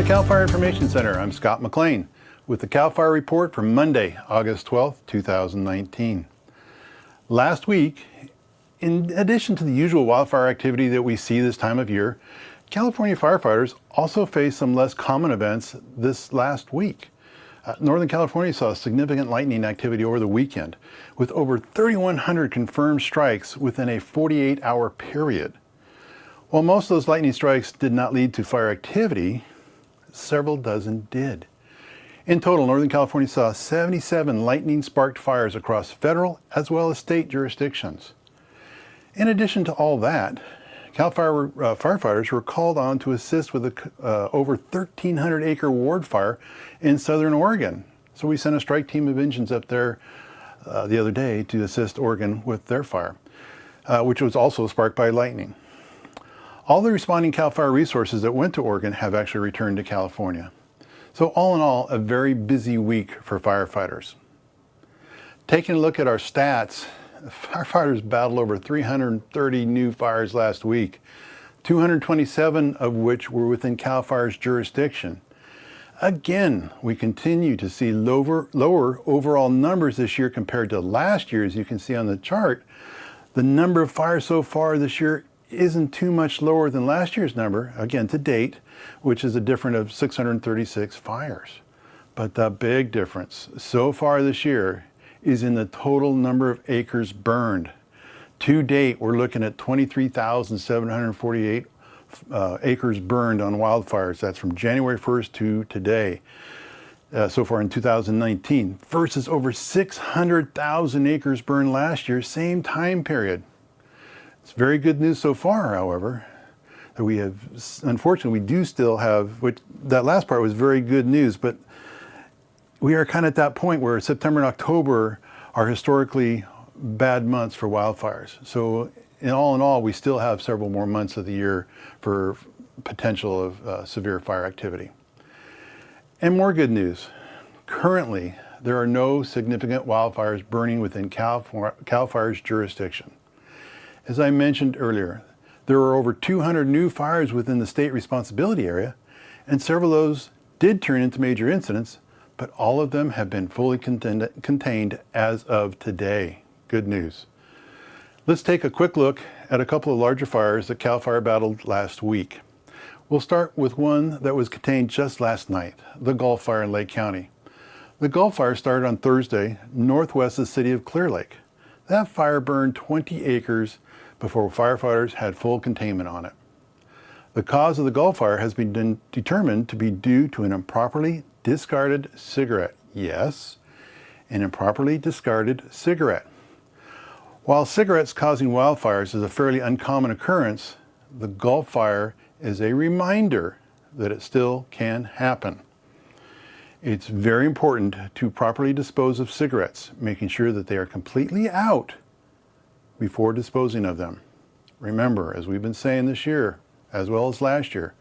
CAL FIRE Information Center, I'm Scott McLean with the CAL FIRE report for Monday, August 12th, 2019. Last week, in addition to the usual wildfire activity that we see this time of year, California firefighters also faced some less common events this last week. Northern California saw significant lightning activity over the weekend, with over 3,100 confirmed strikes within a 48-hour period. While most of those lightning strikes did not lead to fire activity, several dozen did. In total, Northern California saw 77 lightning-sparked fires across federal as well as state jurisdictions. In addition to all that, CAL FIRE firefighters were called on to assist with a over 1,300-acre ward fire in southern Oregon. So we sent a strike team of engines up there the other day to assist Oregon with their fire, which was also sparked by lightning. All the responding CAL FIRE resources that went to Oregon have actually returned to California. So all in all, a very busy week for firefighters. Taking a look at our stats, firefighters battled over 330 new fires last week, 227 of which were within CAL FIRE's jurisdiction. Again, we continue to see lower overall numbers this year compared to last year. As you can see on the chart, the number of fires so far this year isn't too much lower than last year's number, again to date, which is a difference of 636 fires. But the big difference so far this year is in the total number of acres burned. To date, we're looking at 23,748 acres burned on wildfires. That's from January 1st to today, so far in 2019, versus over 600,000 acres burned last year, same time period. It's very good news so far, however, that we have, unfortunately, we do still have, which that last part was very good news, but we are kind of at that point where September and October are historically bad months for wildfires. So in all, we still have several more months of the year for potential of severe fire activity. And more good news. Currently, there are no significant wildfires burning within CAL FIRE's jurisdiction. As I mentioned earlier, there are over 200 new fires within the state responsibility area, and several of those did turn into major incidents, but all of them have been fully contained as of today. Good news. Let's take a quick look at a couple of larger fires that CAL FIRE battled last week. We'll start with one that was contained just last night, the Gulf Fire in Lake County. The Gulf Fire started on Thursday, northwest of the city of Clear Lake. That fire burned 20 acres before firefighters had full containment on it. The cause of the Gulf Fire has been determined to be due to an improperly discarded cigarette. Yes, an improperly discarded cigarette. While cigarettes causing wildfires is a fairly uncommon occurrence, the Gulf Fire is a reminder that it still can happen. It's very important to properly dispose of cigarettes, making sure that they are completely out before disposing of them. Remember, as we've been saying this year, as well as last year,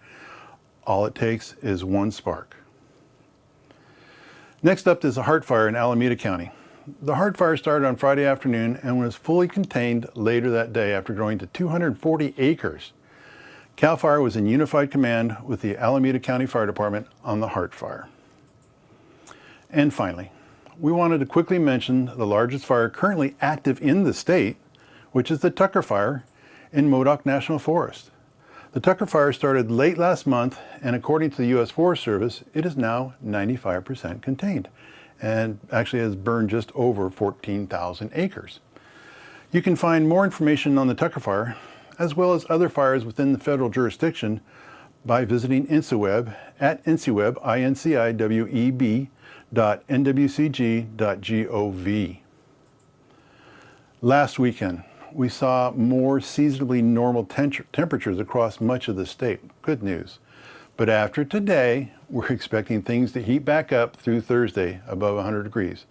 all it takes is one spark. Next up is a Heart Fire in Alameda County. The Heart Fire started on Friday afternoon and was fully contained later that day after growing to 240 acres. CAL FIRE was in unified command with the Alameda County Fire Department on the Heart Fire. And finally, we wanted to quickly mention the largest fire currently active in the state, which is the Tucker Fire in Modoc National Forest. The Tucker Fire started late last month, and according to the U.S. Forest Service, it is now 95% contained and actually has burned just over 14,000 acres. You can find more information on the Tucker Fire, as well as other fires within the federal jurisdiction, by visiting InciWeb at inciweb.nwcg.gov. Last weekend, we saw more seasonably normal temperatures across much of the state. Good news. But after today, we're expecting things to heat back up through Thursday above 100 degrees.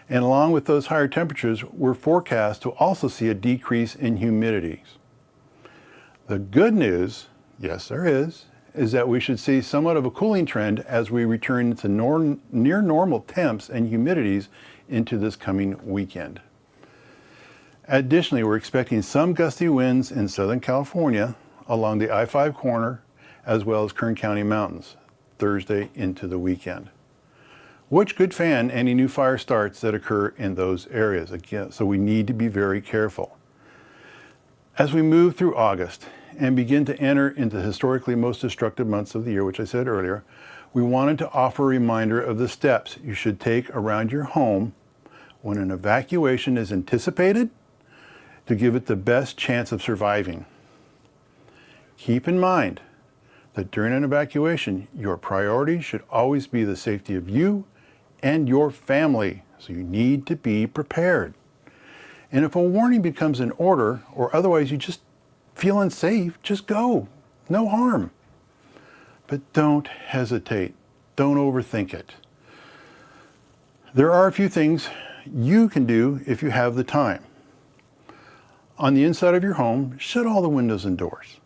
And along with those higher temperatures, we're forecast to also see a decrease in humidity. The good news, yes there is that we should see somewhat of a cooling trend as we return to near normal temps and humidities into this coming weekend. Additionally, we're expecting some gusty winds in Southern California along the I-5 corner as well as Kern County mountains. Thursday into the weekend, which could fan any new fire starts that occur in those areas. Again, so we need to be very careful. As we move through August and begin to enter into the historically most destructive months of the year, which I said earlier, we wanted to offer a reminder of the steps you should take around your home when an evacuation is anticipated to give it the best chance of surviving. Keep in mind that during an evacuation, your priority should always be the safety of you and your family, so you need to be prepared. And if a warning becomes an order, or otherwise you just feel unsafe, just go. No harm. But don't hesitate. Don't overthink it. There are a few things you can do if you have the time. On the inside of your home, shut all the windows and doors.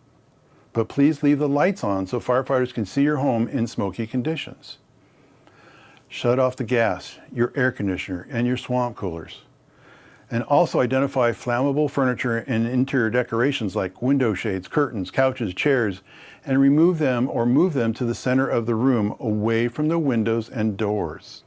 But please leave the lights on so firefighters can see your home in smoky conditions. Shut off the gas, your air conditioner, and your swamp coolers. And also identify flammable furniture and interior decorations like window shades, curtains, couches, chairs, and remove them or move them to the center of the room away from the windows and doors.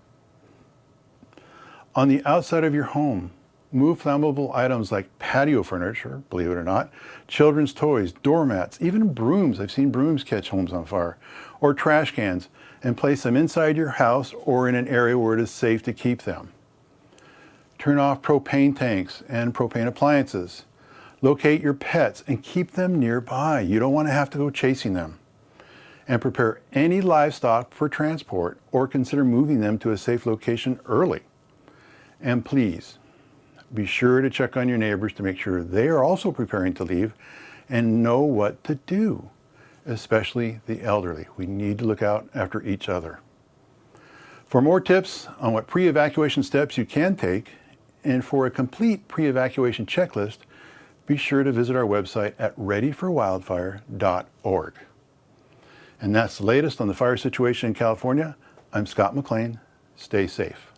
On the outside of your home, move flammable items like patio furniture, believe it or not, children's toys, doormats, even brooms. I've seen brooms catch homes on fire, or trash cans, and place them inside your house or in an area where it is safe to keep them. Turn off propane tanks and propane appliances. Locate your pets and keep them nearby. You don't want to have to go chasing them. And prepare any livestock for transport or consider moving them to a safe location early. And please, be sure to check on your neighbors to make sure they are also preparing to leave and know what to do, especially the elderly. We need to look out after each other. For more tips on what pre-evacuation steps you can take, and for a complete pre-evacuation checklist, be sure to visit our website at readyforwildfire.org. And that's the latest on the fire situation in California. I'm Scott McLean. Stay safe.